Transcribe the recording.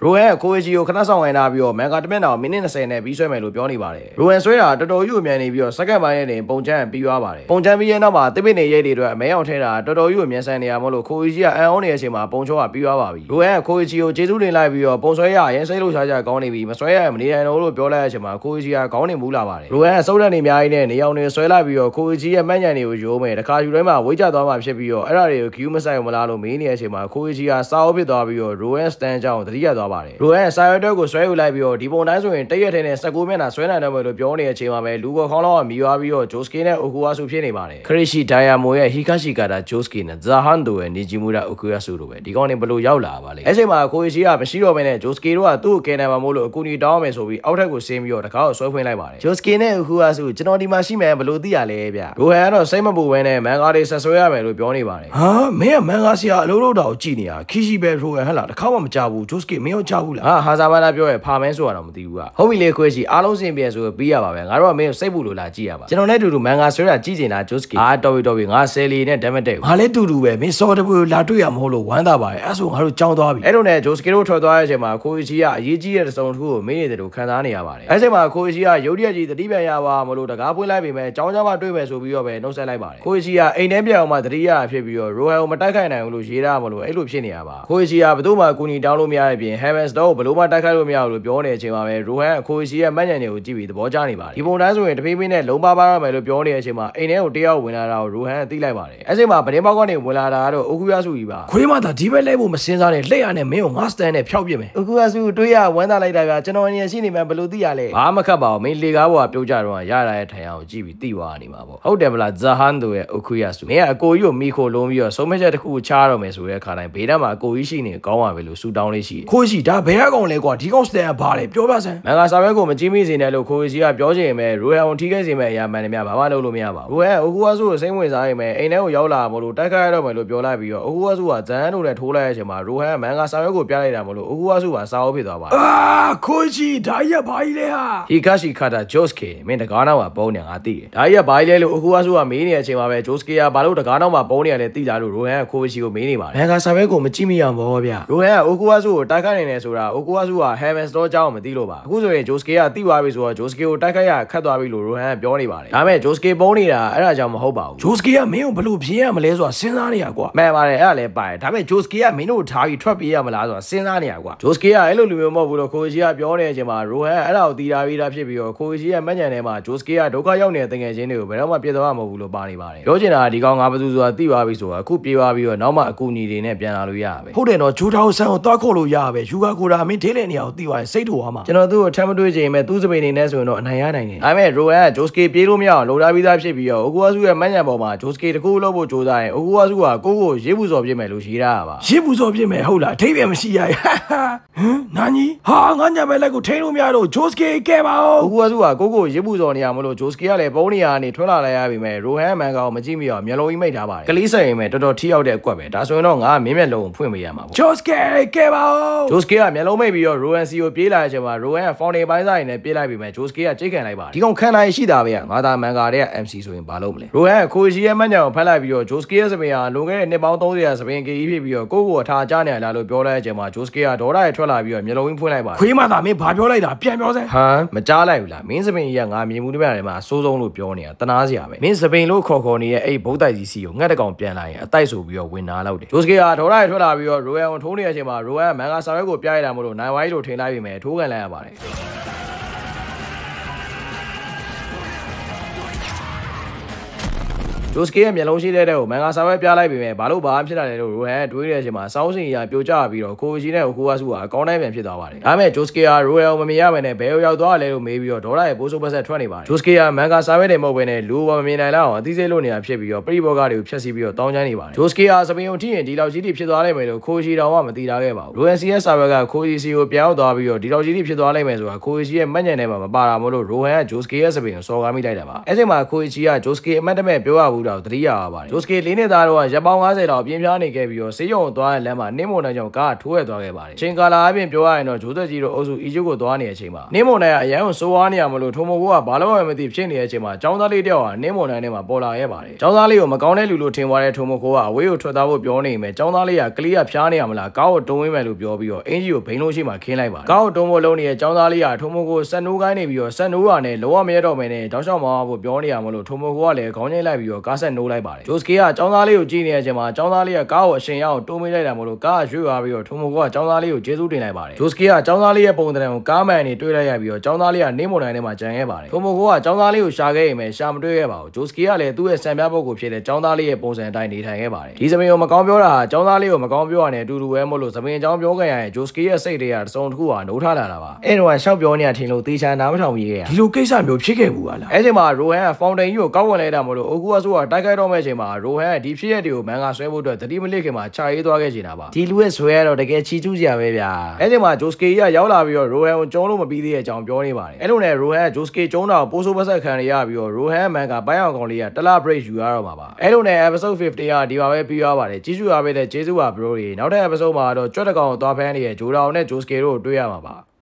ရိုဟန်ကိုဝေချီကိုခဏဆောင်ဝင်လာပြီးတော့မန်ကာတစ်မျက်နှာမိနစ်20နဲ့ပြီးဆွဲမယ်လို့ပြောနေပါတယ်ရိုဟန်ဆွဲတာတော်တော်ကြီးကိုမြန်နေပြီးတော့စက္ကန့်ပိုင်းနဲ့ပုံချမ်းပြီးသွားပါတယ်ပုံချမ်းပြီးရဲ့နောက်မှာတစ်ပိနေရိတ်တွေအတွက်အမဲအောင်ထဲတာတော်တော်ကြီးကိုမြန်ဆန်နေရမလို့ကိုဝေချီကအန်အောင်နေတဲ့အချိန်မှာပုံချောကပြီးသွားပါပြီရိုဟန်ကိုဝေချီကိုကျေးဇူးတင်လိုက်ပြီးတော့ပုံဆွဲရရင်စိတ်လှုပ်ရှားကြကောင်းနေပြီမဆွဲရမနေနိုင်တော့လို့ပြောလိုက်တဲ့အချိန်မှာကိုဝေချီကကောင်းနေမှုလာပါတယ်ရိုဟန်အစိုးရနေအများကြီးနဲ့နေအောင်နေဆွဲလိုက်ပြီးတော့ကိုဝေချီရဲ့မှန်ညံတွေကိုယိုးမယ်တခါယူတိုင်းမှာဝိတ်ကျသွားမှဖြစ်ပြီးတော့အဲ့ဒါတွေကို queue မဆိုင်မလားလို့မေးနေတဲ့အချိန်မှာကိုဝေချီကစာအုပ်ဖြစ်သွားပြီးတော့ရိုဟန်စတန်ကြောင့်တတိယသွားပါတယ်ရိုဟန်စာရွက်တော့ကိုဆွဲယူလိုက်ပြီးတော့ဒီပုံတိုင်းဆိုရင်တရက်ထဲနဲ့19မျက်နှာဆွဲနိုင်တော့မယ်လို့ပြောနေတဲ့အချိန်မှာပဲလူကောခေါင်းလောက်ကမြည်သွားပြီးတော့ဂျိုစကီနဲ့အိုကူယာဆူဖြစ်နေပါတယ်ခရရှိဒိုင်ယာမိုရဲ့ဟီကာရှိကာတာဂျိုစကီနဲ့ဇာဟန်ဒိုရဲ့နီဂျီမူရာအိုကူယာဆူတို့ပဲဒီကောင်းနေဘလို့ရောက်လာပါလဲအဲ့ချိန်မှာကိုရီရှိကမရှိတော့ဘဲနဲ့ဂျိုစကီတို့ကသူ့ကိုကယ်နိုင်မှာမို့လို့အကူအညီတောင်းမယ်ဆိုပြီးအောက်ထက်ကိုဆင်းပြီးတော့တကားကိုဆွဲဖွင့်လိုက်ပါတယ်ဂျိုစကီနဲ့အိုကူယာဆူကျွန်တော်ဒီမှာရှိမယ်ဘလို့သိရလဲဗျရိုဟန်ကတော့စိတ်မပူဘဲနဲ့မန်ကာတွေဆက်ဆွဲရမယ်လို့ပြောနေပါတယ်ဟာမင်းကမန်ကာဆရာအလုံးလုံးတောင်ကြည့်နေတာခီရှိပဲရိုဟန်ဟဲ့လားတခါမှမကြဘူးဂျိုစကီမင်းရောကြဘူးလားဟာဇာမနာပြောရဲ့ဖာမန်းဆိုတာတော့မသိဘူးကဟုတ်ပြီလေခွေးရှိအားလုံးစင်ပြန်ဆိုပြီးရပါပဲငါတို့ကမင်းကိုစိတ်ပူလို့လာကြည့်ရပါကျွန်တော်နဲ့တူတူမန်ကာဆွဲတာကြည့်ချင်တာဂျိုစကီတော်ပြီငါဆယ်လီနဲ့ဓာတ်မတက်ဘူးငါလည်းတူတူပဲမင်းစော်တပူလာတွေ့ရမဟုတ်လို့ဝမ်းသာပါတယ်အဲ့ဆိုငါတို့ကြောင်းသွားပြီအဲ့လိုနဲ့ဂျိုစကီတို့ထွက်သွားတဲ့အချိန်မှာကိုကြီးကအရေးကြီးတဲ့တစုံတစ်ခုကိုမင်းနေတယ်လို့ခံစားနေရပါတယ်အဲ့ချိန်မှာကိုကြီးကရုတ်တရက်ကြီးတတိပြန်ရပါမလို့တကားပွင့်လိုက်ပြီမဲ့ကြောင်းမှတွေ့မယ်ဆိုပြီးတော့ပဲနှုတ်ဆက်လိုက်ပါတယ်ကိုကြီးကအိမ်ထဲပြန်အောင်မှတတိယဖြစ်ပြီးတော့ရိုဟန်ကိုမတိုက်ခိုက်နိုင်ဘူးလို့ရေးထားမလို့အဲ့လိုဖြစ်နေရပါကိုကြီးကဘယ်သူမှကူညီတောင်းလို့မရတဲ့ပြင် Heavens Door ကိုဘယ်လိုမှတိုက်ခိုက်လို့မရဘူးလို့ပြောနေတဲ့အချိန်မှာပဲရိုဟန်ကိုကြီးရဲ့မှတ်ဉာဏ်တွေကိုကြည့်ပြီးသဘောကျနေပါတယ်ဒီပုံတိုင်းဆိုရင်တဖေးဖေးနဲ့လုံးပါရမယ်လို့ပြောနေတဲ့အချိန်မှာအိမ်ထဲကိုတယောက်ဝင်လာတာကိုရိုဟန်သိလိုက်ပါတယ်အဲ့ချိန်မှာဗတင်းပေါက်ကနေဝင်လာတာကတော့အိုကူယာဆူကြီးပါခွေးမသာဒီဘက်လဲဖို့မစင်စားနဲ့လက်ရနဲ့မင်းကိုငါစတန်နဲ့ဖျောက်ပြစ်မယ်အိုကူယာဆူတွေးရဝမ်းသာလိုက်တာကကျွန်တော်အနေနဲ့ရှိနေမှဘယ်လိုသိရလဲဘာမှခတ်ပါဘူးမင်းလေကားပေါ်ကပြုတ်ကြတော့ရရတဲ့ထိုင်အောင်ကြည့်ပြီးသိသွားနေမှာပေါ့ဟုတ်တယ်မလားဇာဟန်ဒိုရဲ့အိုကူယာဆူမင်းကအကိုကြီးကိုမိခိုလုံးပြီးတော့ဆုံးမချက်တစ်ခုချားတော့မယ်ဆိုတဲ့အခါတိုင်းဘေးထဲမှာအကိုကြီးရှိနေကောင်းပါပဲလို့ဆူတောင်းလေးရှိခိုးရှိဒါဘယ်ကောင်လဲကွာဒီကောင်စတန်ကဘာလဲပြောပါစမ်းမန်ကာစာဘက်ကိုမကြည့်မိစေနဲ့လို့ခိုးကြီးကပြောချင်မယ်ရိုဟန်ကိုထိခိုက်စေမယ့်အရာမှန်တယ်များဘာမှလုပ်လို့မရပါဘူးရိုဟန်အိုကူယာဆူကိုစိတ်ဝင်စားရင်ပဲအိမ်ထဲကိုရောက်လာမလို့တိုက်ခိုက်ရတော့မယ်လို့ပြောလိုက်ပြီးတော့အိုကူယာဆူကဇန်တို့နဲ့ထိုးလိုက်တဲ့အချိန်မှာရိုဟန်မန်ကာစာဘက်ကိုပြလိုက်တာမလို့အိုကူယာဆူကစာအုပ်ဖြစ်သွားပါတယ်ခိုးကြီးဒါကြီးကဘာကြီးလဲဟာဟီကာရှိခါတာဂျိုစကီမင်းတကားနောက်မှာပုံနေငါသိတယ်ဒါကြီးကဘာကြီးလဲလို့အိုကူယာဆူကမေးနေတဲ့အချိန်မှာပဲဂျိုစကီကဘာလို့တကားနောက်မှာပုံနေရလဲသိလားလို့ရိုဟန်ကခိုးကြီးကိုမေးနေပါတယ်မန်ကာစာဘက်ကိုမကြည့်မိအောင်ဘောဗျရိုဟန်ကအိုကူယာဆူကိုတိုက်ခိုက်နေတယ်ဆိုတာအိုကူယာဆူက Heavens Door ကြောင်းမသိလို့ပါအခုဆိုရင်ဂျိုစကီကသိသွားပြီဆိုတော့ဂျိုစကီကိုတိုက်ခိုက်ရခတ်သွားပြီလို့ရိုဟန်ကပြောနေပါတယ်ဒါပေမဲ့ဂျိုစကီပုံနေတာအဲ့ဒါကြောင့်မဟုတ်ပါဘူးဂျိုစကီကမင်းကိုဘလို့ပြင်းရမလဲဆိုတာစဉ်းစားနေရကွာမှန်ပါတယ်အဲ့ဒါလည်းပါတယ်ဒါပေမဲ့ဂျိုစကီကမင်းတို့ထားပြီးထွက်ပြေးရမလားဆိုတာစဉ်းစားနေရကွာဂျိုစကီကအဲ့လိုလူမျိုးမဟုတ်ဘူးလို့ခိုးကြီးကပြောနေတဲ့အချိန်မှာရိုဟန်အဲ့ဒါကိုတီးတာပြီးသားဖြစ်ပြီးတော့ခိုးကြီးရဲ့မှတ်ဉာဏ်ထဲမှာဂျိုစကီကဒုက္ခရောက်နေတဲ့တငယ်ချင်းတွေကိုဘယ်တော့မှပြတ်သွားမှာမဟုတ်ဘူးလို့ပါနေပါတယ်ပြောချင်တာဒီကောင်ငါဘယ်သူဆိုတာသိသွားပြီဆိုတာအခုပြေးသွားပြီးတော့နောက်မှအကူအညီတွေနဲ့ပြန်လာလို့ရပါပဲဟုတ်တယ်နော်ဂျိုးထောင်ဆန်ကိုသွားခေါ်လို့ရပါပဲယူကာကိုဒါမင်းထိတဲ့နေရာကိုသိသွားရင်စိတ်တူသွားမှာကျွန်တော်သူ့ကိုထမ်းမတွေ့ချင်မဲ့သူ့စပိန်နေနဲ့ဆိုရင်တော့အနိုင်ရနိုင်တယ်ဒါပေမဲ့ရိုဟန်ကဂျိုစကီပြေးလို့မရအောင်လှုပ်ထားပြီးသားဖြစ်ပြီးတော့အိုကူယာဆူရဲ့မှတ်ဉာဏ်ပေါ်မှာဂျိုစကီတကူလို့ဖို့ကြိုးစားရင်အိုကူယာဆူကကိုရေးပူစော်ပြစ်မယ်လို့ရေးထားတာပါရေးပူစော်ပြစ်မယ်ဟုတ်လားအထိပ္ပယ်မရှိရဟမ်နာကြီးဟာငါညမဲ့လက်ကိုထိန်းလို့မရတော့ဂျိုစကီကဲပါဦးအိုကူယာဆူကကိုရေးပူစော်နေရမလို့ဂျိုစကီကလည်းပုံးနေရကနေထွက်လာလိုက်ရပြီမဲ့ရိုဟန်မန်ကောင်မကြည့်မိအောင်မျက်လုံးကြီးမိတ်ထားပါတယ်ကလေးဆက်ရင်မဲ့တော်တော်ထိရောက်တဲ့အကွက်ပဲဒါဆိုရင်တော့ငါမင်းမျက်လုံးကိုဖွင့်ပေးရမှာပေါ့ဂျိုစကီကဲပါဦးဂျိုစကီကမျက်လုံးမိတ်ပြီးတော့ရိုဟန်စီကိုပြေးလာတဲ့အချိန်မှာရိုဟန်ကဖောင်ဒေပိုင်းစားရင်လည်းပြေးလိုက်ပြီမဲ့ဂျိုစကီကကြိတ်ခံလိုက်ပါတယ်ဒီကောင်ခံနိုင်ရှိတာပဲငါသာမန်ကာတဲ့ MC ဆိုရင်ဘာလုပ်မလဲရိုဟန်ခိုရှိရဲ့မှတ်ဉာဏ်ကိုဖတ်လိုက်ပြီးတော့ဂျိုစကီရဲ့စပင်ဟာလွန်ခဲ့တဲ့နှစ်ပေါင်း30ရာစပင်ကြီးဖြစ်ပြီးတော့ကိုအထားကြနေလာလို့ပြောလိုက်တဲ့အချိန်မှာဂျိုစကီကဒေါ်လာရထွက်လာပြီးတော့မျက်လုံးကြီးဖွင့်လိုက်ပါတယ်ခွေးမသာမင်းဘာပြောလိုက်တာပြန်ပြောစမ်းဟမ်မကြားလိုက်ဘူးလားမင်းစပင်ကြီးကငါမြင်မှုတပြားထဲမှာအစိုးဆုံးလို့ပြောနေတာတနာစရာပဲမင်းစပင်လို့ခေါ်နေတဲ့အဲ့ဘုတ်တိုက်ကြီးစီကိုငှက်တကောင်ပြန်လာရင်အတိုက်ဆိုပြီးတော့ဝင်နာလောက်တယ်ဂျိုစကီကဒေါ်လာရထွက်လာပြီးတော့ရိုဟန်ကိုထိုးနေတဲ့အချိန်မှာရိုဟန်မန်ကာစာရွက်ကိုပြရတာမလို့နိုင်ဝိုင်းလို့ထင်လိုက်ပြီမယ်ထိုးကန်လိုက်ရပါတယ်ဂျိုစကီရဲ့မျက်လုံးရှိတဲ့တဲ့ကိုမန်ကာစာရွက်ပြလိုက်ပြီမဲ့ဘာလို့ဘာဖြစ်လာလဲလို့ရိုဟန်တွေးတဲ့အချိန်မှာစောင်းစင်ကြီးပြိုကျပြီးတော့ခိုးကြီးနဲ့ကိုကဆူကအကောင်းတိုင်းပြန်ဖြစ်သွားပါတယ်ဒါပေမဲ့ဂျိုစကီကရိုဟန်မမြင်ရမယ်နဲ့ဘယ်ကိုရောက်သွားလဲလို့မေးပြီးတော့ဒေါ်လာရဲ့ပိုးစိုးပတ်ဆက်ထွက်နေပါတယ်ဂျိုစကီကမန်ကာစာရွက်တွေမဟုတ်ဘဲနဲ့လူဘာမမြင်နိုင်လောက်အောင်အသိစိတ်လို့နေတာဖြစ်ပြီးတော့ပရိဘောဂတွေကိုဖျက်ဆီးပြီးတော့တောင်းချမ်းနေပါတယ်ဂျိုစကီကစပင်ုံထိရင်ဒီလောက်ကြီးဖြစ်သွားလိမ့်မယ်လို့ခိုးကြီးတော်မှမသိထားခဲ့ပါဘူးရိုဟန်စီရဲ့စာရွက်ကခိုးကြီးစီကိုပြန်ရောက်သွားပြီးတော့ဒီလောက်ကြီးဖြစ်သွားလိမ့်မယ်ဆိုတာခိုးကြီးရဲ့မှတ်ဉာဏ်ထဲမှာမပါတာမို့လို့ရိုဟန်ကဂျိုစကီရဲ့စပင်ကိုစော်ကားမိလိုက်တာပါအဲ့ဒီမှာခိုးကြီးကဂျိုစကီအမတ်တမဲ့ပြောရဘူး ဘူးတော့သတိရပါပါတယ်ဂျိုစကေ၄နှစ်သားတော့ရက်ပေါင်း90လောက်ပြင်းပြားနေခဲ့ပြီးတော့ဆေးရုံသွားတဲ့လမ်းမှာနှင်းမွန်တန်းကြောင့်ကားထိုးရသွားခဲ့ပါတယ်ချိန်ကာလအပြင်ပြောရရင်တော့ဂျိုးသက်ကြီးတို့အုပ်စုအီဂျစ်ကိုသွားနေတဲ့အချိန်မှာနှင်းမွန်တန်းကအရန်ကိုစိုးဝါးနေရမလို့ထိုမိုကိုကဘာလို့မှမသိဖြစ်နေတဲ့အချိန်မှာចောင်းသားလေးတယောက်ဟာနှင်းမွန်တန်းထဲမှာပေါ်လာခဲ့ပါတယ်ចောင်းသားလေးကိုမကောင်းတဲ့လူလို့ထင်သွားတဲ့ထိုမိုကိုကအဝေးကိုထွက်သွားဖို့ပြောနေမယ်ចောင်းသားလေးကကလေးကဖျားနေရမလားကားကိုတုံးဝင်းမယ်လို့ပြောပြီးတော့အင်ဂျီကိုဘိန်းလုံးရှိမှခင်းလိုက်ပါတယ်ကားကိုတုံးဖို့လုံးနေတဲ့ចောင်းသားလေးကထိုမိုကိုဆက်နိုးကိုင်းနေပြီးတော့ဆက်နိုးရနဲ့လောကမရတော့မယ်နဲ့တောက်လျှောက်မောင်းဖို့ပြောနေရမလို့ထိုမိုကိုကလည်းခေါင်းငိမ့်လိုက်ပြီးတော့ကားဆက်နိုးလိုက်ပါတယ်ဂျိုစကေကចောင်းသားလေးကိုကြည့်နေတဲ့အချိန်မှာចောင်းသားလေးကကားကိုအရှင်ရအောင်တိုးမိလိုက်တာမလို့ကားရွေ့သွားပြီးတော့ထိုမိုကိုကចောင်းသားလေးကိုကျေးဇူးတင်လိုက်ပါတယ်ဂျိုစကေကចောင်းသားလေးရဲ့ပုံသဏ္ဍာန်ကိုကားမှန်နေတွေ့လိုက်ရပြီးတော့ចောင်းသားလေးကနေမွန်တိုင်းထဲမှာကြံခဲ့ပါတယ်ထိုမိုကိုကចောင်းသားလေးကိုရှာခဲ့ရင်ပဲရှာမတွေ့ခဲ့ပါဘူးဂျိုစကေကလည်းသူ့ရဲ့စံပြပုဂ္ဂိုလ်ဖြစ်တဲ့ចောင်းသားလေးရဲ့ပုံစံအတိုင်းနေထိုင်ခဲ့ပါတယ်ဒီသမီးကိုမကောင်းပြောတာဟာចောင်းသားလေးကိုမကောင်းပြောရတဲ့အတူတူပဲမို့လို့သမီးအကြောင်းပြောခဲ့ရရင်ဂျိုစကေရဲ့စိတ်တွေကတစုံတစ်ခုဟာနှိုးထားလာတာပါအဲ့တော့ရှောက်ပြောနေတာထင်လို့တေချာနားမထောင်မိခဲ့ရဒီလိုကိစ္စမျိုးဖြစ်ခဲ့ဘူးလားအဲ့ချိန်မှာရိုဟန်ကဖောင်တိန်ကြီးကိုကောက်ဝင်လိုက်တာမို့လို့အိုကူအဆူကတိုက်ခိုက်တော့မဲ့ချိန်မှာရိုဟန်ကဒီဖြစ်ရက်တွေကိုမန်ကဆွဲဖို့အတွက်တတိမလစ်ခင်မှာခြာရေးသွားခဲ့နေတာပါဒီလူရဲ့ဆွဲရတော့တကယ်ချီကျူးစရာပဲဗျာအဲ့ချိန်မှာဂျိုစကေကြီးကရောက်လာပြီးတော့ရိုဟန်ကိုကျုံးလို့မပြီးသေးတဲ့အကြောင်းပြောနေပါတယ်အဲ့လိုနဲ့ရိုဟန်ကဂျိုစကေကျုံးတာကိုပိုးဆိုးပတ်ဆက်ခံရပြီးတော့ရိုဟန်မန်ကဘိုင်းအောင်ကောင်လေးကတလ break ယူရတော့မှာပါအဲ့လိုနဲ့ episode 50ကဒီပါပဲပြီးသွားပါတယ်ကြီးစုရပဲတဲ့ကျေးဇူးပါ bro တွေနောက်ထပ် episode မှာတော့ကြွက်တကောင်ကိုသွားဖမ်းနေတဲ့ဂျိုဒါအောင်နဲ့ဂျိုစကေတို့ကိုတွေ့ရမှာပါ